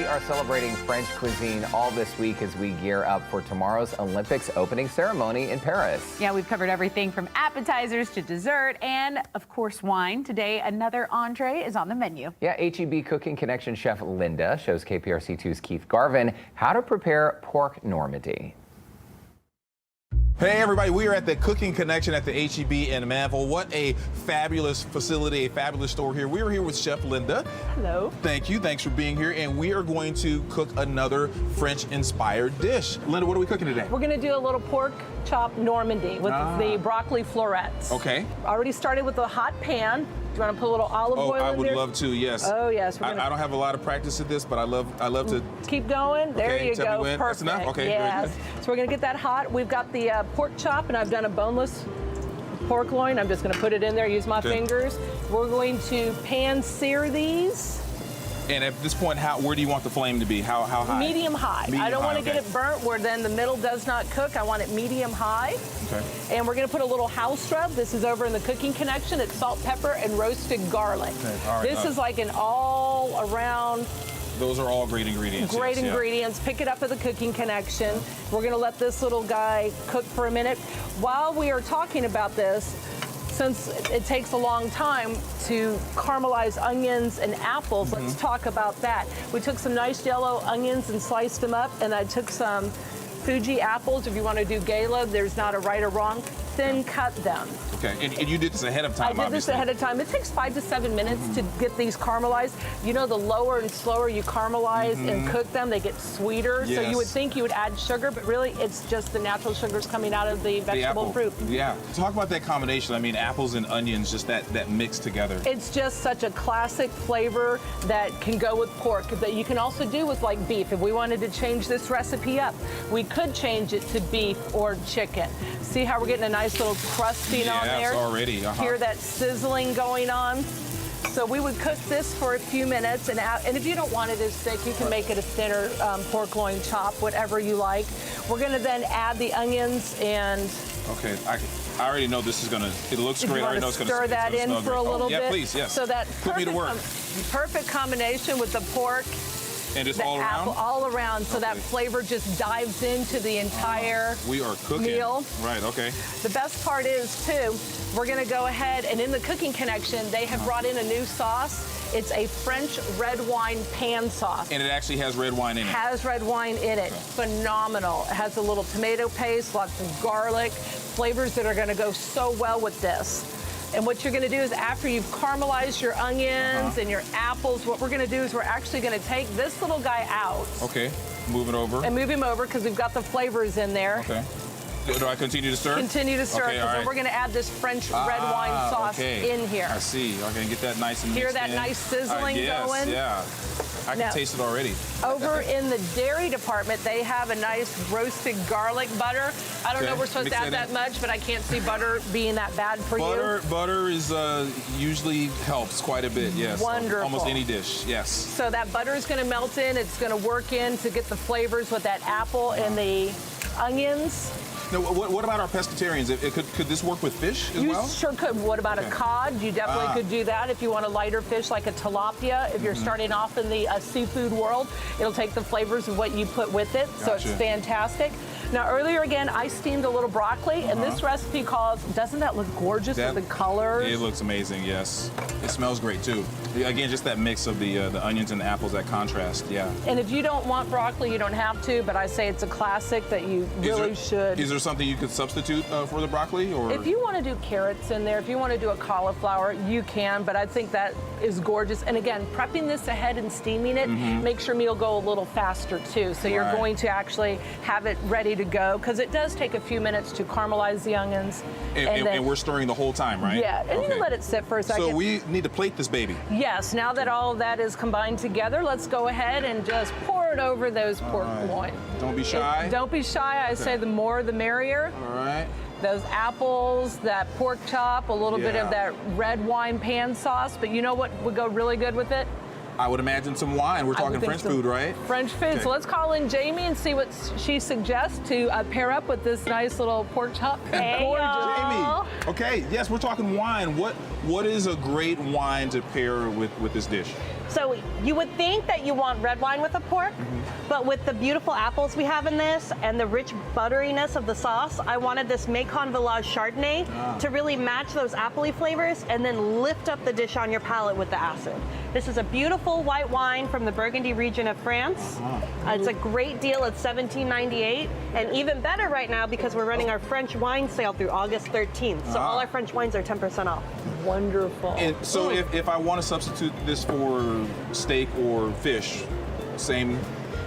are celebrating French cuisine all this week as we gear up for tomorrow's Olympics opening ceremony in Paris. Yeah, we've covered everything from appetizers to dessert and, of course, wine. Today, another entree is on the menu. Yeah, H-E-B Cooking Connection chef Linda shows KPRC2's Keith Garvin how to prepare pork Normandy. Hey everybody, we are at the Cooking Connection at the H-E-B in Manville. What a fabulous facility, a fabulous store here. We are here with Chef Linda. Hello. Thank you, thanks for being here. And we are going to cook another French-inspired dish. Linda, what are we cooking today? We're gonna do a little pork chop Normandy with the broccoli florets. Okay. Already started with a hot pan. Do you want to put a little olive oil in there? I would love to, yes. Oh, yes. I don't have a lot of practice at this, but I love to. Keep going. There Okay, you tell me go. when. Perfect. That's enough? Okay, yes. So we're going to get that hot. We've got the pork chop, and I've done a boneless pork loin. I'm just going to put it in there, use my fingers. We're going to pan sear these. And at this point, where do you want the flame to be? How high? Medium high. I don't want to get it burnt where then the middle does not cook. I want it medium high. Okay. And we're going to put a little house rub. This is over in the Cooking Connection. It's salt, pepper, and roasted garlic. Okay. All right, this is like an all-around. Those are all great ingredients. Great yes, ingredients. Pick it up at the Cooking Connection. We're going to let this little guy cook for a minute. While we are talking about this, since it takes a long time to caramelize onions and apples, let's talk about that. We took some nice yellow onions and sliced them up, and I took some Fuji apples. If you want to do gala, there's not a right or wrong. Thin cut them. Okay, and you did this ahead of time, I did this ahead of time. It takes 5 to 7 minutes to get these caramelized. You know, the lower and slower you caramelize and cook them, they get sweeter. Yes. So you would think you would add sugar, but really it's just the natural sugars coming out of the vegetable fruit. Yeah. Talk about that combination. I mean, apples and onions, just that mix together. It's just such a classic flavor that can go with pork that you can also do with like beef. If we wanted to change this recipe up, we could change it to beef or chicken. See how we're getting a nice little crusting on there? Already. Hear that sizzling going on? So we would cook this for a few minutes, and if you don't want it as thick, you can make it a thinner pork loin chop, whatever you like. We're gonna then add the onions and. Okay, I already know this is gonna. It looks great. I already know it's gonna. Stir that in for a little bit. Yeah, please, yes. So that put me to work. Perfect combination with the pork. And just all around? All around, so that flavor just dives into the entire we are cooking. meal. Right, okay. The best part is, too, we're going to go ahead, and in the Cooking Connection, they have brought in a new sauce. It's a French red wine pan sauce. And it actually has red wine in it. Has red wine in it. Phenomenal. It has a little tomato paste, lots of garlic, flavors that are going to go so well with this. And what you're going to do is after you've caramelized your onions and your apples, what we're going to do is we're actually going to take this little guy out. Okay, move it over. And move him over because we've got the flavors in there. Okay. Do I continue to stir? Continue to stir, because we're going to add this French red wine sauce in here. I see. Okay, get that nice and Hear that nice sizzling going? Yeah. I can taste it already. Over in the dairy department, they have a nice roasted garlic butter. I don't know if we're supposed to add that much, but I can't see butter being that bad for you. Butter is usually helps quite a bit, yes. Wonderful. Almost any dish, yes. So that butter is going to melt in. It's going to work in to get the flavors with that apple and the onions. Now, what about our pescatarians? Could this work with fish as well? You sure could. What about a cod? You definitely could do that if you want a lighter fish like a tilapia. If you're starting off in the seafood world, it'll take the flavors of what you put with it. So it's fantastic. Now, earlier again, I steamed a little broccoli, and this recipe calls, doesn't that look gorgeous with the colors? It looks amazing, yes. It smells great, too. Again, just that mix of the onions and the apples, that contrast, yeah. And if you don't want broccoli, you don't have to, but I say it's a classic that you really should. Is there something you could substitute for the broccoli? Or? If you want to do carrots in there, if you want to do a cauliflower, you can, but I think that is gorgeous. And again, prepping this ahead and steaming it makes your meal go a little faster, too. So you're going to actually have it ready to go, because it does take a few minutes to caramelize the onions. And we're stirring the whole time, right? Yeah, and you can let it sit for a second. So we need to plate this baby. Yes, now that all of that is combined together, let's go ahead and just pour it over those pork loin. Don't be shy. Don't be shy. I say the more the merrier. All right. Those apples, that pork chop, a little bit of that red wine pan sauce. But you know what would go really good with it? I would imagine some wine. We're talking French food, right? French food. Okay. So let's call in Jamie and see what she suggests to pair up with this nice little pork chop. Hey, gorgeous. Jamie. Okay, yes, we're talking wine. What is a great wine to pair with this dish? So you would think that you want red wine with the pork, but with the beautiful apples we have in this and the rich butteriness of the sauce, I wanted this Macon Village Chardonnay to really match those appley flavors and then lift up the dish on your palate with the acid. This is a beautiful white wine from the Burgundy region of France. It's a great deal at $17.98, and even better right now because we're running our French wine sale through August 13th. So all our French wines are 10% off. Wonderful. And so if I want to substitute this for steak or fish, same.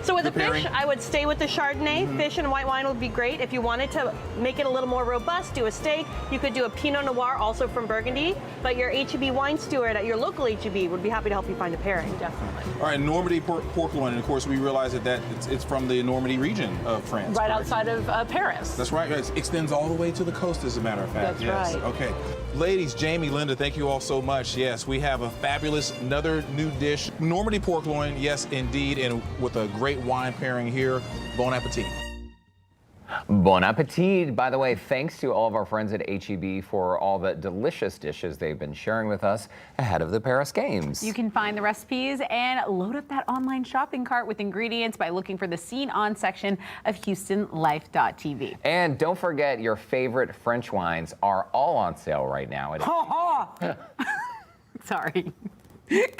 So with the preparing? fish, I would stay with the Chardonnay. Fish and white wine would be great. If you wanted to make it a little more robust, do a steak. You could do a Pinot Noir, also from Burgundy. But your H-E-B wine steward at your local H-E-B would be happy to help you find a pairing. Definitely. All right, Normandy pork loin, and of course we realize that it's from the Normandy region of France. Right correct? outside of Paris. That's right. It extends all the way to the coast, as a matter of fact. That's yes. right. Okay. Ladies, Jamie, Linda, thank you all so much. Yes, we have a fabulous, another new dish, Normandy pork loin. Yes, indeed, and with a great wine pairing here. Bon appetit. Bon appetit. By the way, thanks to all of our friends at H-E-B for all the delicious dishes they've been sharing with us ahead of the Paris Games. You can find the recipes and load up that online shopping cart with ingredients by looking for the Scene On section of HoustonLife.tv. And don't forget, your favorite French wines are all on sale right now. Sorry.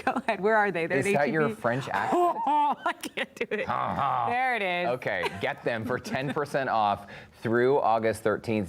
Go ahead. Where are they? They're Is at that H-E-B. your French accent? I can't do it. There it is. Okay, get them for 10% off through August 13th.